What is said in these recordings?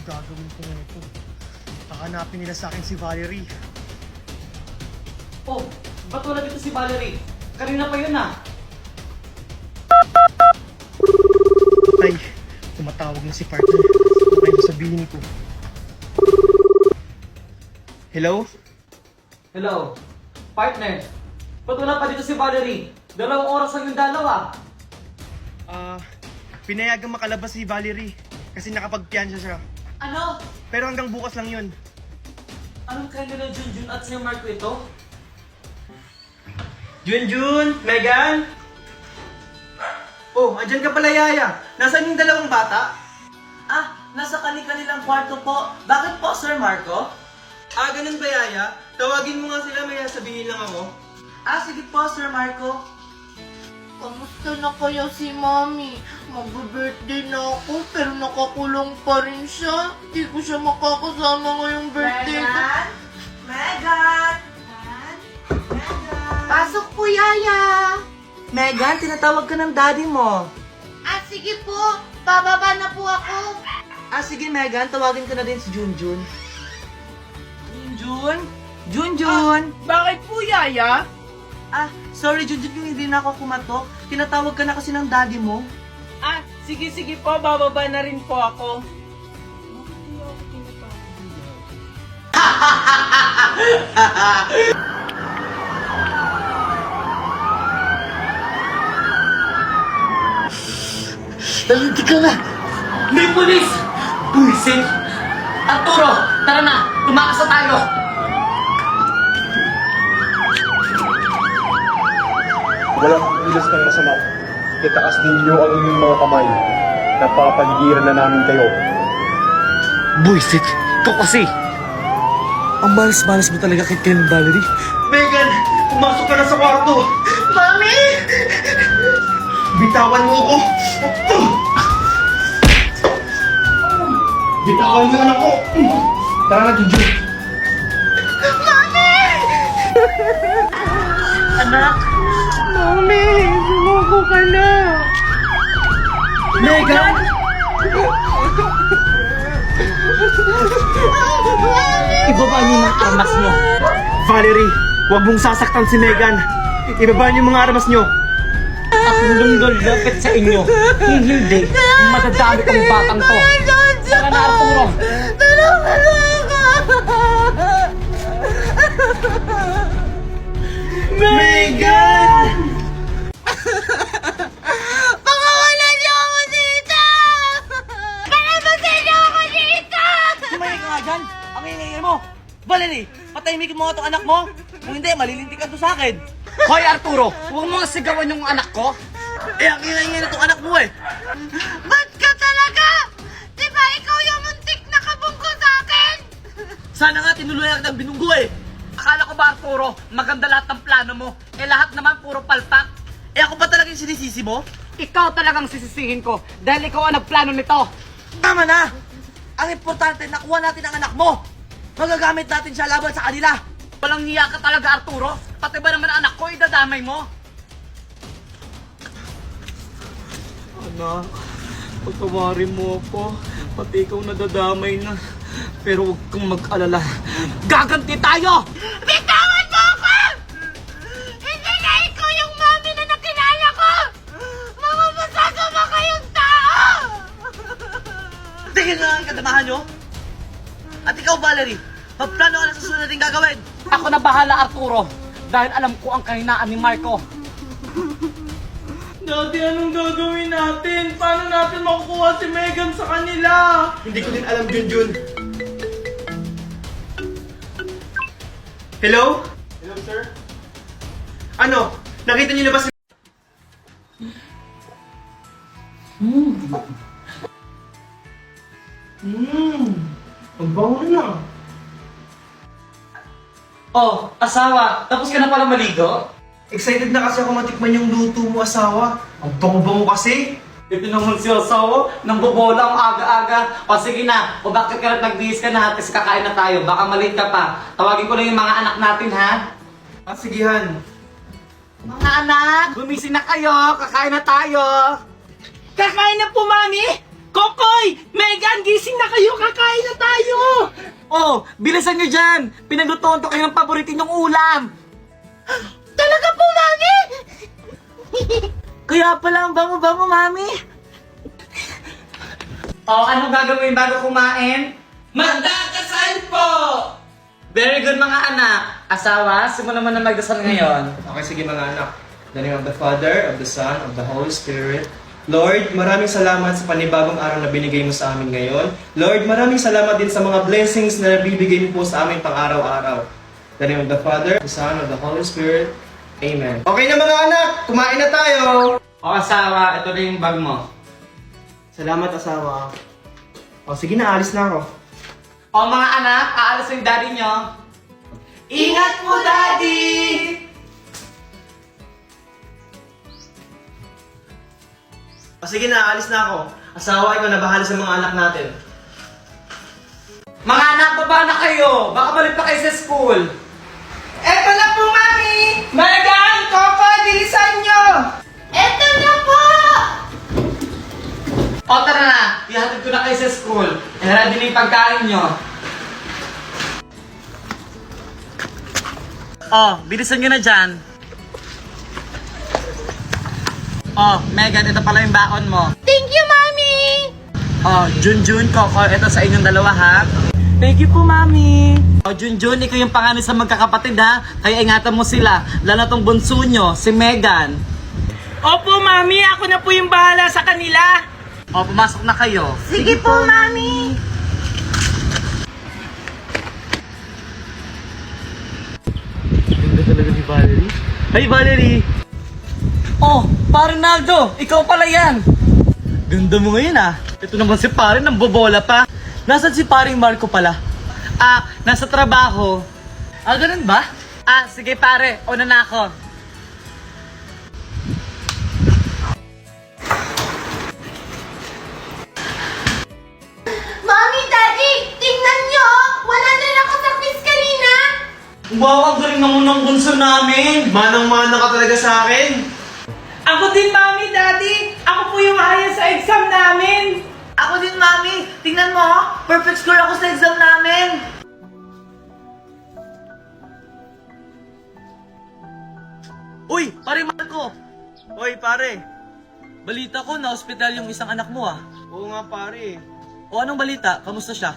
gagawin ko nito? Hahanapin nila sa akin si Valerie. Oh, ba't wala dito si Valerie? Kanina pa yun ah. Ay, tumatawag na si partner. Okay, sabihin ko. Hello? Hello? Partner? Ba't wala pa dito si Valerie? 2 oras lang yung dalawa. Pinayagang makalabas si Valerie kasi nakapagpiansya siya. Ano? Pero hanggang bukas lang yun. Anong kaya nila Junjun at si Marco ito? Junjun! Megan! Oh, andyan ka pala, Yaya. Nasaan yung dalawang bata? Ah, nasa kanilang kwarto po. Bakit po, Sir Marco? Ganun ba, Yaya? Tawagin mo nga sila, may sabihin lang ako. Sige po, Sir Marco. Kamusta na kaya si Mami? Mag-birthday na ako pero nakakulong pa rin siya. Hindi ko siya makakasama ngayong birthday ko. Megan! Pasok po, Yaya! Megan, tinatawag ka ng daddy mo. Sige po. Bababa na po ako. Sige Megan, tawagin ko na din si Junjun. Junjun? Junjun! Bakit po, Yaya? Sorry Junjun yung hindi na ako kumatok. Tinatawag ka na kasi ng daddy mo. Sige po. Bababa na rin po ako. Nalinti ka na! May pulis! Pulisin! Arturo! Tara na! Tumakas na tayo! Walang kilos ng masama. Itaas ninyo ang inyong mga kamay. Napapaligiran na namin kayo. Buisit! Ikaw kasi! Ang malas-malas mo talaga kay Ken Valerie. Megan! Pumasok ka na sa kwarto! Mami! Bitawan mo ako! Bitawan mo anak ko! Tara na, Junjun! Anak! Mami! Sumuko ka na! Megan! Ibaba niyo yung mga armas niyo. Valerie, huwag mong sasaktan si Megan. Ibaba niyo yung mga armas niyo. At lulapit sa inyo. Hindi. Madadami kang batang to. Tara na, Arturo. Megan! Pakawalan niyo ako dito! Palabasin niyo ako dito! Tumayo ka nga dyan. Ang ingay mo. Valerie, patahimikin mo nga itong anak mo. Kung hindi, malilintik ka to sa akin. Hoy, Arturo, huwag mo nga sigawan yung anak ko. Ang ingay na itong anak mo eh. Ba't ka talaga? Di ba ikaw yung muntik na kabunggo sa akin? Sana nga tinuluyan ka ng binunggo eh. Akala ko ba, Arturo, maganda lahat ng plano mo? Lahat naman puro palpak. Ako ba talaga yung sinisisi mo? Ikaw talagang sisisihin ko dahil ikaw ang nagplano nito. Tama na! Ang importante, nakuha natin ang anak mo. Magagamit natin siya laban sa kanila. Walang hiya ka talaga, Arturo. Pati ba naman ang anak ko, idadamay mo? Anak, pagtawarin mo ako. Pati ikaw nadadamay na. Pero huwag kang mag-alala. Gaganti tayo! Bitawan mo ako! Hindi na ikaw yung mami na nakilala ko! Mga masasama kayong tao! Tingin na ang kadamahan nyo. At ikaw, Valerie, magplano ka na sa susunod natin gagawin. Ako na bahala, Arturo. Dahil alam ko ang kahinaan ni Marco. Daddy, anong gagawin natin? Paano natin makukuha si Megan sa kanila? Hindi ko din alam, Junjun. Hello? Hello, sir. Ano? Nakita niyo na ba si... Ang bango na. Oh, asawa, tapos ka na pala maligo? Excited na kasi ako matikman yung luto mo, asawa. Ang bango-bango kasi. Ito naman si asawa, nang bobola ang aga-aga. O sige na, o bakit ka nagbihis ka na kasi kakain na tayo, baka malate ka pa. Tawagin ko lang yung mga anak natin, ha? Sige, Han. Mga anak, gumising na kayo, kakain na tayo. Kakain na po, Mami! Kokoy! Megan, gising na kayo! Kakain Oh, bilisan nyo dyan! Pinaglutoon ko kayo ng paborito nyong ulam! Talaga po, Mami? Kaya pala ang bango-bango, Mami! Oh, anong gagawin bago kumain? Magdadasal po! Very good mga anak! Asawa, simulan mo na magdasal ngayon. Okay, sige mga anak. In the name of the Father, of the Son, of the Holy Spirit. Lord, maraming salamat sa panibagong araw na binigay mo sa amin ngayon. Lord, maraming salamat din sa mga blessings na nabibigay mo po sa amin pang araw-araw. In the name of the Father, the Son, of the Holy Spirit. Amen. Okay na mga anak, kumain na tayo! O asawa, ito na yung bag mo. Salamat asawa. O sige na, alis na ako. O mga anak, aalis yung daddy nyo. Ingat mo, daddy! O sige na, alis na ako. Asawa, ikaw na bahala sa mga anak natin. Mga anak, baba na kayo! Baka balik pa kayo sa school. Eto na po, Mami! Megan! Coco, bilisan nyo! Eto na po! O tara na, ihatid ko na kayo sa school. Ready na yung pagkain nyo. Oh, bilisan nyo na dyan. Oh, Megan, ito pala yung baon mo. Thank you, Mami! Oh, Junjun, Coco, ito sa inyong dalawa ha. Thank you po, Mami. Oh, Junjun, ikaw yung panganay sa magkakapatid ha. Kaya ingatan mo sila. Lalo na tong bunso nyo, si Megan. Opo, Mami. Ako na po yung bahala sa kanila. Oh, pumasok na kayo. Sige po, Mami! Ganda talaga ni Valerie. Hi, Valerie! Oh, Pare Naldo! Ikaw pala yan! Ganda mo ngayon ah. Ito naman si Pare, nang bobola pa. Nasaan si Paring Marco pala? Ah, nasa trabaho. Ah, ganun ba? Ah, sige pare, una na ako. Mami, Daddy! Tingnan nyo! Wala na ako sa quiz kanina! Wow, ang galing naman ng bunso namin! Manang-mana ka talaga sa akin. Ako din, Mami, Daddy. Ako po yung ayos sa exam namin. Ako din, Mami! Tingnan mo, perfect score ako sa exam namin! Uy, Pare Marco! Hoy pare. Balita ko na ospital yung isang anak mo ah. Oo nga pare. O anong balita? Kamusta siya?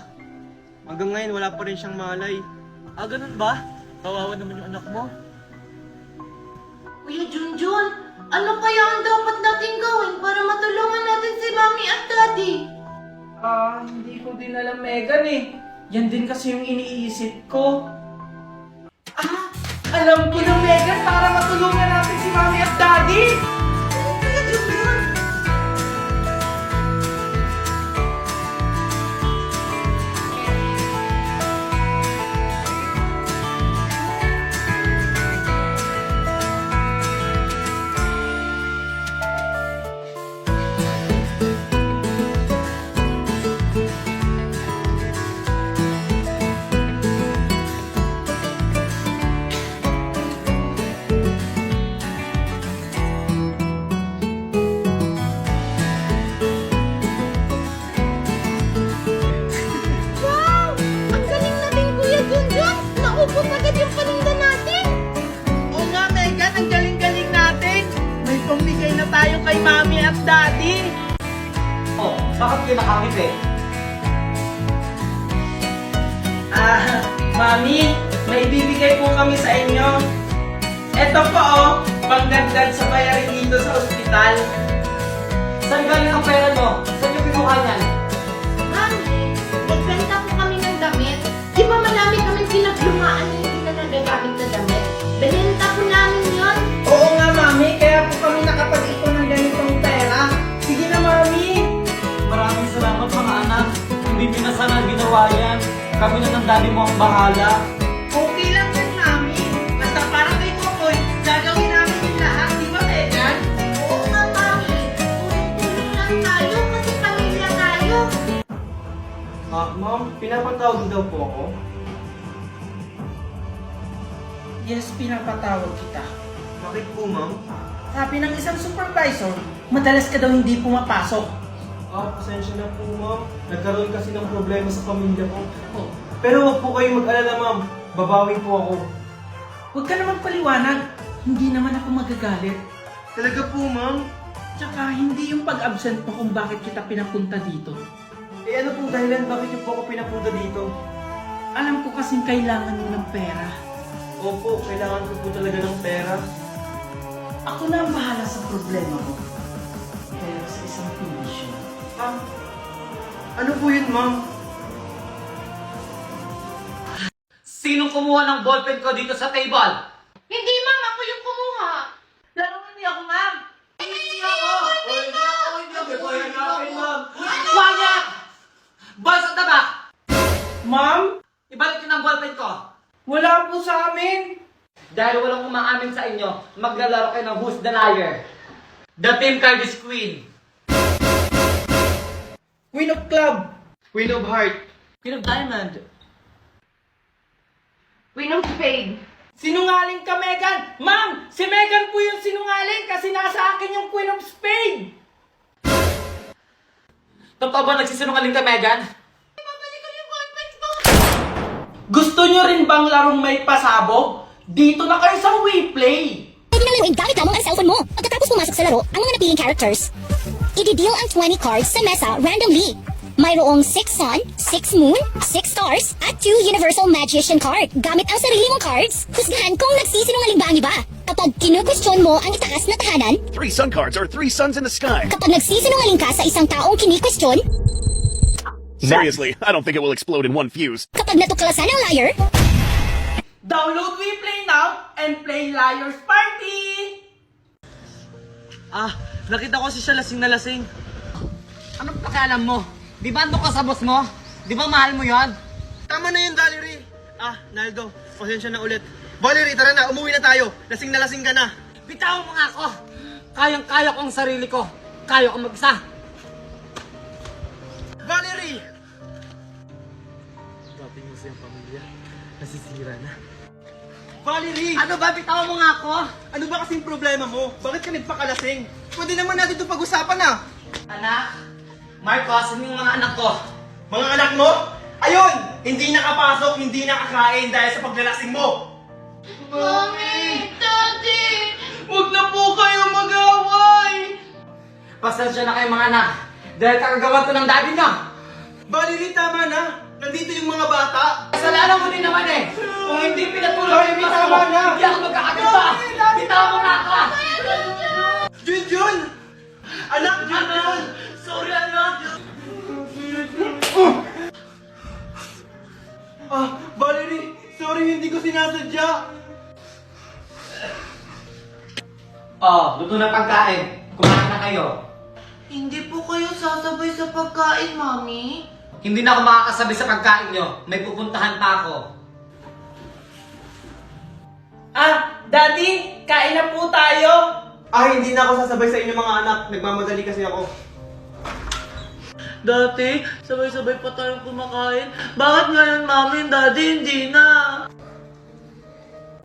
Hanggang ngayon wala pa rin siyang malay. Ah, ganun ba? Kawawa naman yung anak mo. Kuya Junjun, ano kaya ang dapat natin gawin para matulungan natin si Mami at Daddy? Hindi ko din alam, Megan eh. Yan din kasi yung iniisip ko. Alam ko na, Megan, para matulungan natin si Mami at Daddy. Kuya Junjun? Wow! Ang galing natin, Kuya Junjun! Naubos agad yung paninda natin! Oo nga, Megan, ang galing-galing natin. May pamigay na tayo kay Mami at Daddy. Oh, bakit kayo nakangiti? Mami, may bibigay po kami sa inyo. Eto po oh, pangdagdag sa bayarin dito sa ospital. Saan galing ang pera mo? Saan yung pinuha niyan? Mami, nagbenta po kami ng damit. Di ba marami kami pinaglumaan na hindi na nagagamit na damit? Binenta po namin yun. Oo nga, Mami, kaya po kami nakapag-ipon ng ganitong pera. Sige na, Mami. Maraming salamat mga anak. Hindi nyo na sana ginawa yan. Kami na ng daddy mo ang bahala. Okay lang yan, Mami. Basta para kay Kokoy, gagawin namin yung lahat. Di ba, Megan? Oo nga, Mami. Tulong-tulong lang tayo kasi pamilya tayo. Ma'am, pinapatawag daw po ako. Yes, pinapatawag kita. Bakit po ma'am? Sabi ng isang supervisor, madalas ka daw hindi pumapasok. Pasensya na po ma'am. Nagkaroon kasi ng problema sa pamilya ko. Oh, Pero huwag po kayong mag-alala, ma'am. Babawi po ako. Huwag ka naman paliwanag. Hindi naman ako magagalit. Talaga po, ma'am? Tsaka hindi yung pag-absent mo kung bakit kita pinapunta dito. Eh ano pong dahilan bakit niyo po ako pinapunta dito? Alam ko kasing kailangan mo ng pera. Opo, kailangan ko po talaga ng pera. Ako na ang bahala sa problema mo. Pero sa isang kondisyon. Ano po yun, ma'am? Sinong kumuha ng ballpen ko dito sa table? Hindi, ma'am. Ako yung kumuha. Lalong hindi ako, ma'am. Hindi ako. ma'am. Quiet! Boys at the back! Ma'am, Ibalik niyo ng ballpen ko. wala po sa amin. Dahil walang umaamin sa inyo, maglalaro kayo ng Who's the Liar. The team card is Queen. Queen of Club. Queen of Heart. Queen of Diamond. Queen of Spade. Sinungaling ka, Megan! Ma'am, si Megan po yung sinungaling kasi nasa akin yung Queen of Spade! Totoo ba nagsisinungaling ka, Megan? Gusto nyo rin bang larong may pasabog? Dito na kayo sa WePlay! Pwede nang laruin gamit lamang ang cellphone mo. Pagkatapos pumasok sa laro, ang mga napiling characters. I-deal ang 20 cards sa mesa randomly. Mayroong 6 sun, 6 moon, 6 stars, at 2 universal magician card. Gamit ang sarili mong cards, husgahan kung nagsisinungaling ba ang iba. Kapag kinukwestiyon mo ang itaas na tahanan, 3 sun cards are 3 suns in the sky. kapag nagsisinungaling ka sa isang taong kinikwestiyon, Seriously, I don't think it will explode in one fuse. kapag natuklasan ang liar, Download WePlay now and play Liar's Party! Nakita ko si siya lasing na lasing. Anong pakialam mo? Di ba ando ka sa boss mo? Di ba mahal mo yon? Tama na yun, Valerie. Naldo, pasensya na ulit. Valerie, tara na, umuwi na tayo. Lasing na lasing ka na. Bitawan mo nga ako. Kayang-kaya ko ang sarili ko. Kaya ko mag-isa. Valerie! Valerie! Ano ba? Bitawan mo nga ako. Ano ba kasing problema mo? Bakit ka nagpakalasing? Pwede naman natin ito pag-usapan na. Anak, Marcos, yung mga anak ko. Mga anak mo? Ayun! Hindi nakapasok, hindi nakakain dahil sa paglalasing mo. Mommy! Daddy! Huwag na po kayo mag-away! Pasensya na kayo mga anak. Dahil kakagawa to ng daddy niyo. Valerie, tama na. Nandito yung mga bata. Kasalanan mo din naman eh. Kung hindi pinatuloy yung tama na. hindi ako magkakaganda. Bitawan mo nga ako. Junjun! Anak, Junjun! Sorry anak. Valerie, sorry, hindi ko sinasadya. Luto na pagkain. Kumain na kayo. Hindi po kayo sasabay sa pagkain, Mommy. Hindi na ako makakasabi sa pagkain nyo. May pupuntahan pa ako. Daddy, kain na po tayo! Hindi na ako sasabay sa inyo mga anak. Nagmamadali kasi ako. Dati, sabay-sabay pa tayong kumakain. Bakit ngayon, Mami and Daddy, hindi na?